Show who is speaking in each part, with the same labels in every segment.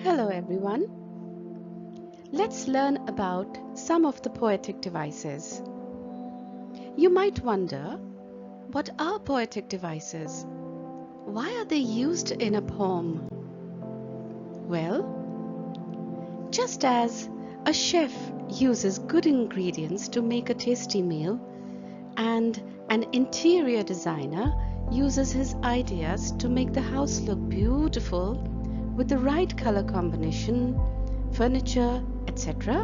Speaker 1: Hello everyone. Let's learn about some of the poetic devices. You might wonder, what are poetic devices? Why are they used in a poem? Well, just as a chef uses good ingredients to make a tasty meal, and an interior designer uses his ideas to make the house look beautiful with the right color combination, furniture, etc.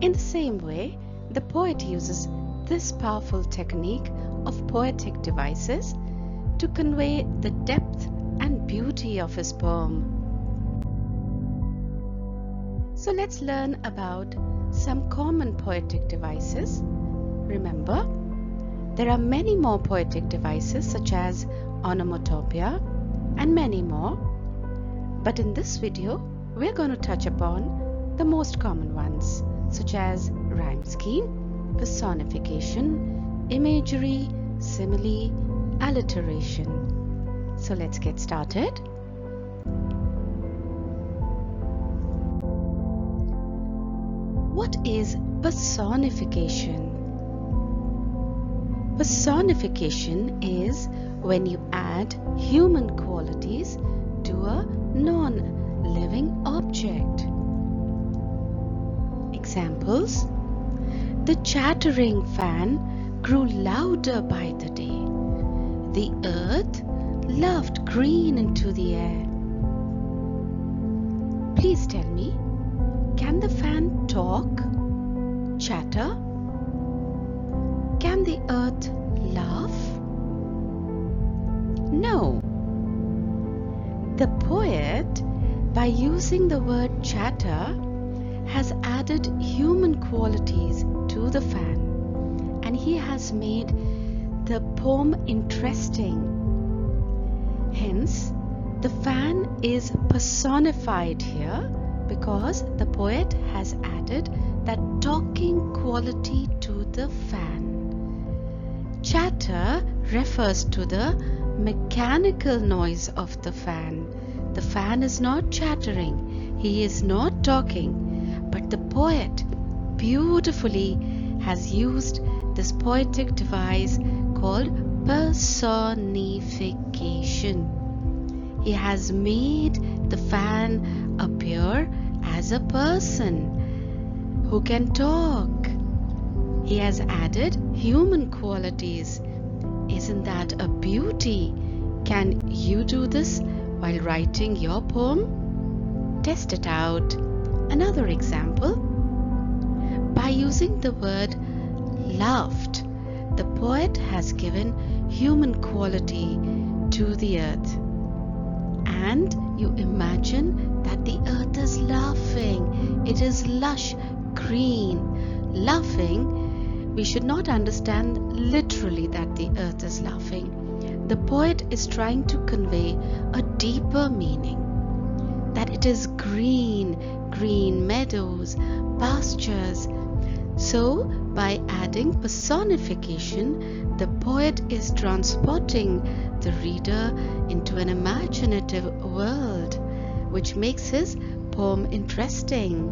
Speaker 1: In the same way, the poet uses this powerful technique of poetic devices to convey the depth and beauty of his poem. So let's learn about some common poetic devices. Remember, there are many more poetic devices such as onomatopoeia and many more. But in this video, we're going to touch upon the most common ones such as rhyme scheme, personification, imagery, simile, alliteration. So let's get started. What is personification? Personification is when you add human qualities to a non-living object. Examples: the chattering fan grew louder by the day. The earth loved green into the air. Please tell me, can the fan talk, chatter? Can the earth laugh? No. The poet, by using the word chatter, has added human qualities to the fan, and he has made the poem interesting. Hence, the fan is personified here because the poet has added that talking quality to the fan. Chatter refers to the mechanical noise of the fan. The fan is not chattering, he is not talking, but the poet beautifully has used this poetic device called personification. He has made the fan appear as a person who can talk. He has added human qualities. Isn't that a beauty? Can you do this while writing your poem? Test it out. Another example. By using the word laughed, the poet has given human quality to the earth. And you imagine that the earth is laughing. It is lush green. Laughing, we should not understand literally that the earth is laughing. The poet is trying to convey a deeper meaning, that it is green, green meadows, pastures. So, by adding personification, the poet is transporting the reader into an imaginative world, which makes his poem interesting.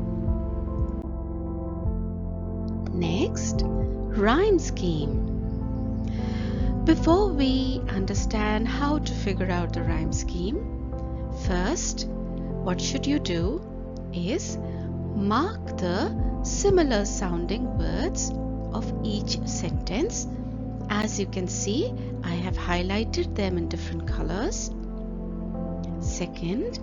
Speaker 1: Next, rhyme scheme. Before we understand how to figure out the rhyme scheme, first, what should you do is mark the similar sounding words of each sentence. As you can see, I have highlighted them in different colors. Second,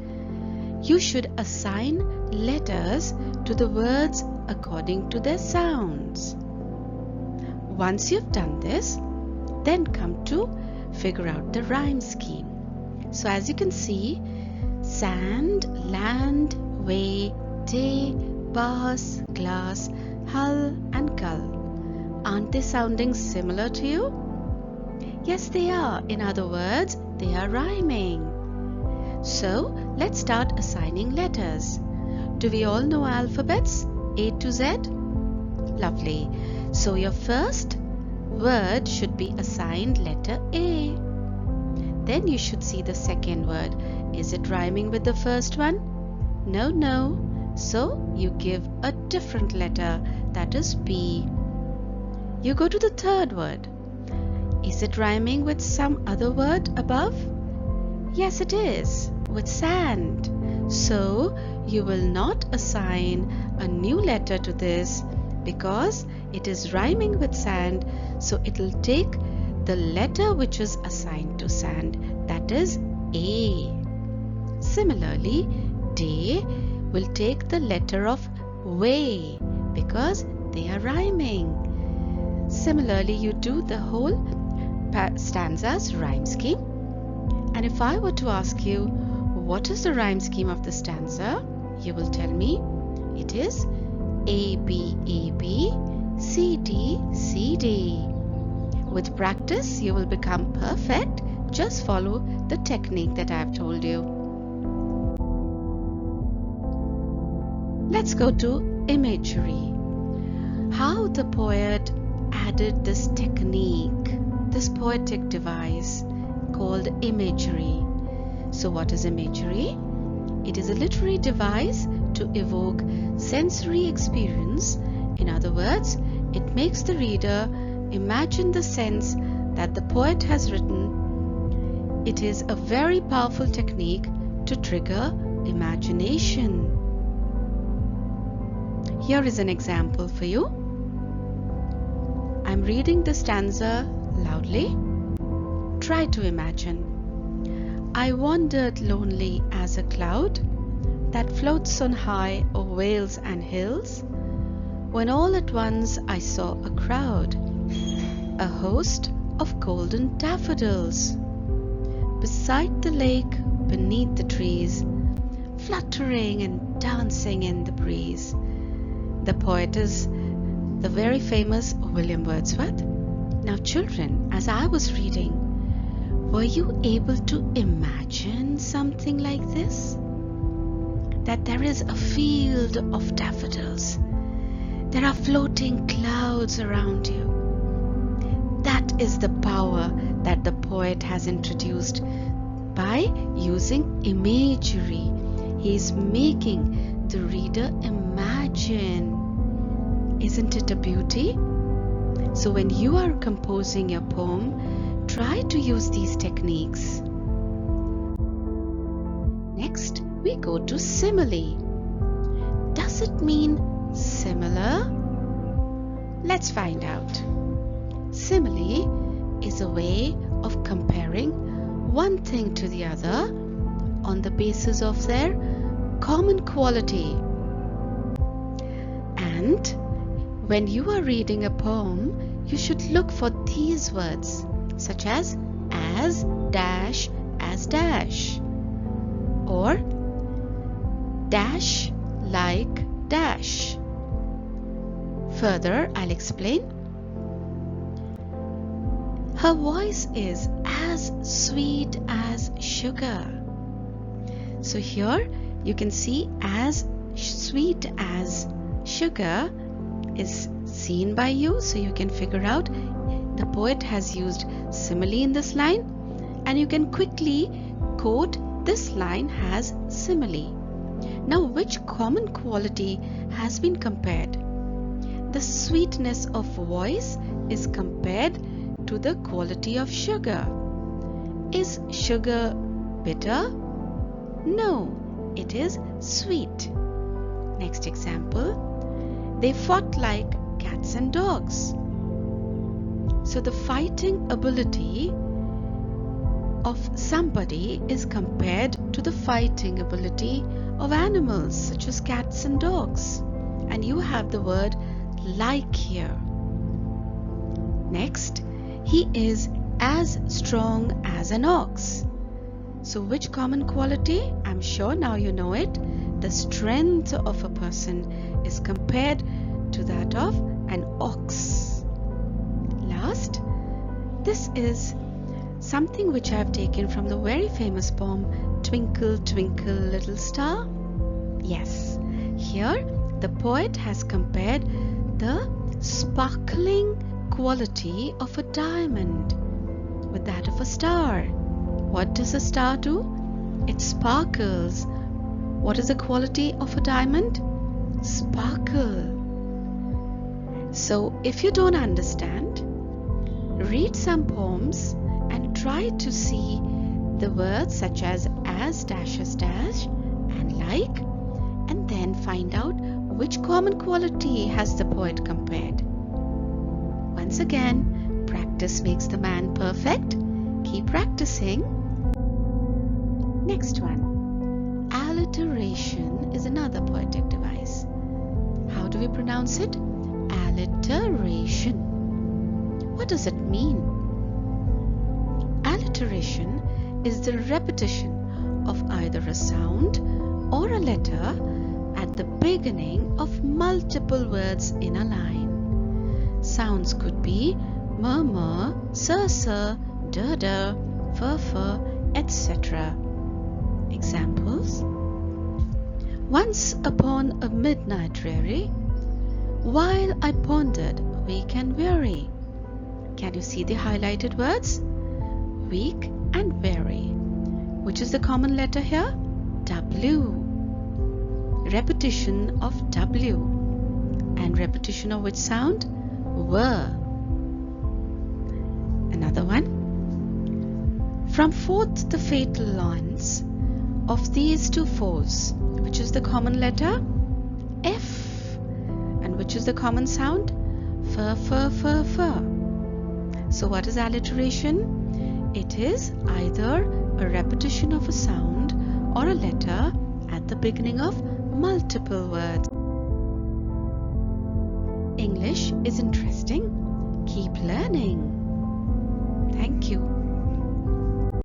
Speaker 1: you should assign letters to the words according to their sounds. Once you've done this, then come to figure out the rhyme scheme. So as you can see, sand, land, way, day, bars, glass, hull and gull. Aren't they sounding similar to you? Yes, they are. In other words, they are rhyming. So let's start assigning letters. Do we all know alphabets? A to Z? Lovely. So your first word should be assigned letter A. Then you should see the second word. Is it rhyming with the first one? No, no. So you give a different letter, that is P. You go to the third word. Is it rhyming with some other word above? Yes, it is, with sand. So you will not assign a new letter to this because it is rhyming with sand. So it will take the letter which is assigned to sand, that is A. Similarly, day will take the letter of way because they are rhyming. Similarly, you do the whole stanza's rhyme scheme. And if I were to ask you, what is the rhyme scheme of the stanza? You will tell me it is A, B, A, B, C, D, C, D. With practice, you will become perfect. Just follow the technique that I have told you. Let's go to imagery. How the poet added this technique, this poetic device called imagery. So what is imagery? It is a literary device to evoke sensory experience. In other words, it makes the reader imagine the sense that the poet has written. It is a very powerful technique to trigger imagination. Here is an example for you. I'm reading the stanza loudly. Try to imagine. I wandered lonely as a cloud that floats on high o'er vales and hills, when all at once I saw a crowd, a host of golden daffodils, beside the lake, beneath the trees, fluttering and dancing in the breeze. The poet is the very famous William Wordsworth. Now children, as I was reading, were you able to imagine something like this? That there is a field of daffodils. There are floating clouds around you. That is the power that the poet has introduced by using imagery. He is making the reader imagine. Isn't it a beauty? So when you are composing your poem, try to use these techniques. Next, we go to simile. Does it mean similar? Let's find out. Simile is a way of comparing one thing to the other on the basis of their common quality. And when you are reading a poem, you should look for these words such as dash, as dash, or dash like dash. Further, I'll explain. Her voice is as sweet as sugar. So here you can see as sweet as sugar is seen by you, so you can figure out the poet has used simile in this line, and you can quickly quote this line has simile. Now, which common quality has been compared? The sweetness of voice is compared to the quality of sugar. Is sugar bitter? No, it is sweet. Next example. They fought like cats and dogs. So the fighting ability of somebody is compared to the fighting ability of animals such as cats and dogs. And you have the word like here. Next, he is as strong as an ox. So which common quality? I'm sure now you know it. The strength of a person is compared to that of an ox. Last, this is something which I have taken from the very famous poem Twinkle Twinkle Little Star. Yes, here the poet has compared the sparkling quality of a diamond with that of a star. What does a star do? It sparkles. What is the quality of a diamond? Sparkle. So if you don't understand, read some poems and try to see the words such as dash and like, and then find out which common quality has the poet compared. Once again, practice makes the man perfect. Keep practicing. Next one. Alliteration is another poetic device. How do we pronounce it? Alliteration. What does it mean? Alliteration is the repetition of either a sound or a letter at the beginning of multiple words in a line. Sounds could be murmur, sir, da, fur, etc. Examples: once upon a midnight dreary, while I pondered weak and weary. Can you see the highlighted words? Weak and weary. Which is the common letter here? W. Repetition of W. And repetition of which sound? W. Another one. From forth the fatal lines of these two foes. Which is the common letter? F. And which is the common sound? Fur. So what is alliteration? It is either a repetition of a sound or a letter at the beginning of multiple words. English is interesting. Keep learning. Thank you.